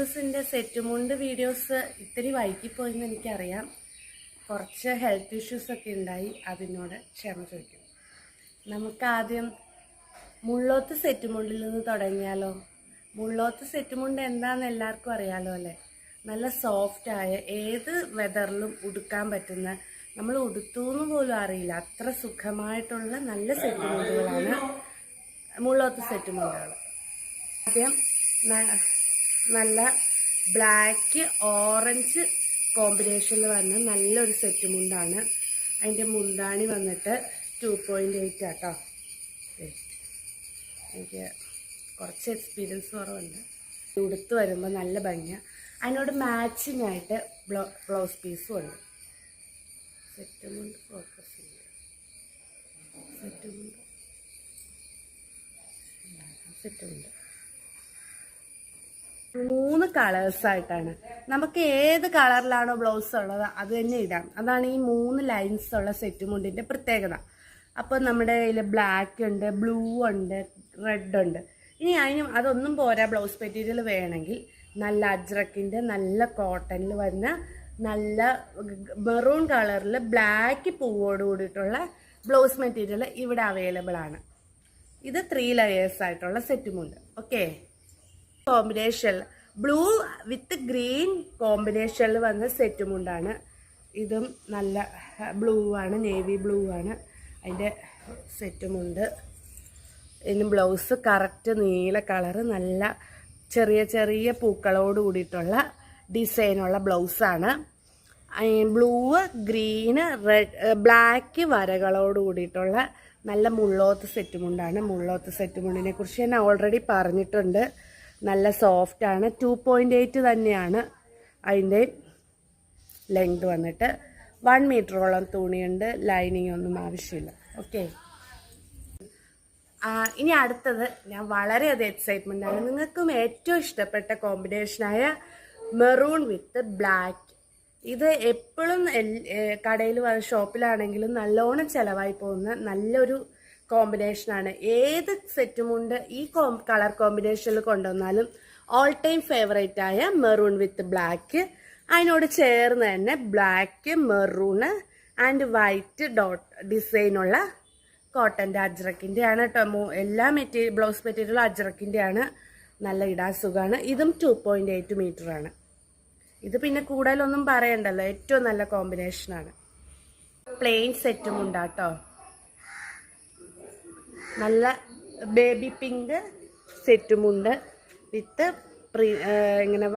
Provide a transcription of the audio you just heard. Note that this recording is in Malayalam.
ിന്റെ സെറ്റുമുണ്ട് വീഡിയോസ് ഇത്തിരി വൈകിപ്പോയെന്ന് എനിക്കറിയാം. കുറച്ച് ഹെൽത്ത് ഇഷ്യൂസ് ഒക്കെ ഉണ്ടായി. അതിനോട് ക്ഷമ ചോദിക്കും. നമുക്ക് ആദ്യം മുള്ളോത്ത് സെറ്റുമുണ്ടിൽ നിന്ന് തുടങ്ങിയാലോ? മുള്ളോത്ത് സെറ്റുമുണ്ട് എന്താണെന്ന് എല്ലാവർക്കും അറിയാലോ അല്ലേ? നല്ല സോഫ്റ്റായ ഏത് വെതറിലും ഉടുക്കാൻ പറ്റുന്ന, നമ്മൾ ഉടുത്തൂന്ന് പോലും അറിയില്ല, അത്ര സുഖമായിട്ടുള്ള നല്ല സെറ്റുമുണ്ടുകളാണ് മുള്ളോത്ത് സെറ്റുമുണ്ടുകൾ. ആദ്യം നല്ല ബ്ലാക്ക് ഓറഞ്ച് കോമ്പിനേഷനിൽ വന്ന നല്ലൊരു സെറ്റ് മുണ്ടാണ്. അതിൻ്റെ മുന്താണി വന്നിട്ട് 2.8 ആട്ടോ. എനിക്ക് കുറച്ച് എക്സ്പീരിയൻസ് കുറവുണ്ട്. ഉടുത്ത് വരുമ്പോൾ നല്ല ഭംഗിയാണ്. അതിനോട് മാച്ചിങ് ആയിട്ട് ബ്ലൗസ് പീസും ഉണ്ട്. സെറ്റ് മുണ്ട് ഫോക്കസ് ചെയ്യുക. സെറ്റ് മുണ്ട് 3 കളേഴ്സായിട്ടാണ്. നമുക്ക് ഏത് കളറിലാണോ ബ്ലൗസ് ഉള്ളത് അത് തന്നെ ഇടാം. അതാണ് ഈ 3 ലൈൻസ് ഉള്ള സെറ്റ് മുണ്ടിൻ്റെ പ്രത്യേകത. അപ്പോൾ നമ്മുടെ കയ്യിൽ ബ്ലാക്ക് ഉണ്ട്, ബ്ലൂ ഉണ്ട്, റെഡ് ഉണ്ട്. ഇനി അതൊന്നും പോരാ, ബ്ലൗസ് മെറ്റീരിയൽ വേണമെങ്കിൽ നല്ല അജ്രക്കിൻ്റെ നല്ല കോട്ടണിൽ വരുന്ന നല്ല മെറൂൺ കളറിൽ ബ്ലാക്ക് പൂവോട് കൂടിയിട്ടുള്ള ബ്ലൗസ് മെറ്റീരിയൽ ഇവിടെ അവൈലബിൾ ആണ്. ഇത് 3 ലെയേഴ്സ് ആയിട്ടുള്ള സെറ്റ് മുണ്ട്. Okay, combination blue with green കോമ്പിനേഷനിൽ വന്ന സെറ്റും മുണ്ടാണ്. ഇതും നല്ല ബ്ലൂ ആണ്, നേവി ബ്ലൂ ആണ് അതിൻ്റെ സെറ്റുമുണ്ട്. ഇതിന് ബ്ലൗസ് കറക്റ്റ് നീല കളറ്, നല്ല ചെറിയ ചെറിയ പൂക്കളോട് കൂടിയിട്ടുള്ള ഡിസൈനുള്ള ബ്ലൗസാണ്. ബ്ലൂ, ഗ്രീന്, റെഡ്, ബ്ലാക്ക് വരകളോട് കൂടിയിട്ടുള്ള നല്ല മുള്ളോത്ത് സെറ്റുമുണ്ടാണ്. മുള്ളോത്ത് സെറ്റുമുണ്ടിനെ കുറിച്ച് ഞാൻ ഓൾറെഡി പറഞ്ഞിട്ടുണ്ട്. നല്ല സോഫ്റ്റാണ്. 2.8 തന്നെയാണ് അതിൻ്റെ ലെങ്ത് വന്നിട്ട്. 1 മീറ്ററോളം തുണിയുണ്ട്. ലൈനിങ് ഒന്നും ആവശ്യമില്ല. ഓക്കെ, ഇനി അടുത്തത് ഞാൻ വളരെയധികം എക്സൈറ്റ്മെൻ്റ് ആണ്. നിങ്ങൾക്കും ഏറ്റവും ഇഷ്ടപ്പെട്ട കോമ്പിനേഷനായ മെറൂൺ വിത്ത് ബ്ലാക്ക്. ഇത് എപ്പോഴും കടയിൽ ഷോപ്പിലാണെങ്കിലും നല്ലോണം ചിലവായി പോകുന്ന നല്ലൊരു കോമ്പിനേഷനാണ്. ഏത് സെറ്റുമുണ്ട് ഈ കളർ കോമ്പിനേഷനിൽ കൊണ്ടുവന്നാലും ഓൾ ടൈം ഫേവറേറ്റ് ആയ മെറൂൺ വിത്ത് ബ്ലാക്ക്. അതിനോട് ചേർന്ന് തന്നെ black, maroon and white dot ഡിസൈനുള്ള കോട്ടൻ്റെ അജ്രക്കിൻ്റെ ആണ് കേട്ടോ. എല്ലാ ബ്ലൗസ് മെറ്റീരിയലും അജ്രക്കിൻ്റെ ആണ്. നല്ല ഇടാൻ സുഖമാണ്. ഇതും 2.8 മീറ്റർ ആണ്. ഇത് പിന്നെ കൂടുതലൊന്നും പറയണ്ടല്ലോ, ഏറ്റവും നല്ല കോമ്പിനേഷനാണ്. പ്ലെയിൻ സെറ്റും ഉണ്ടാട്ടോ. നല്ല ബേബി പിങ്ക് സെറ്റുമുണ്ട് വിത്ത് ഇങ്ങനെ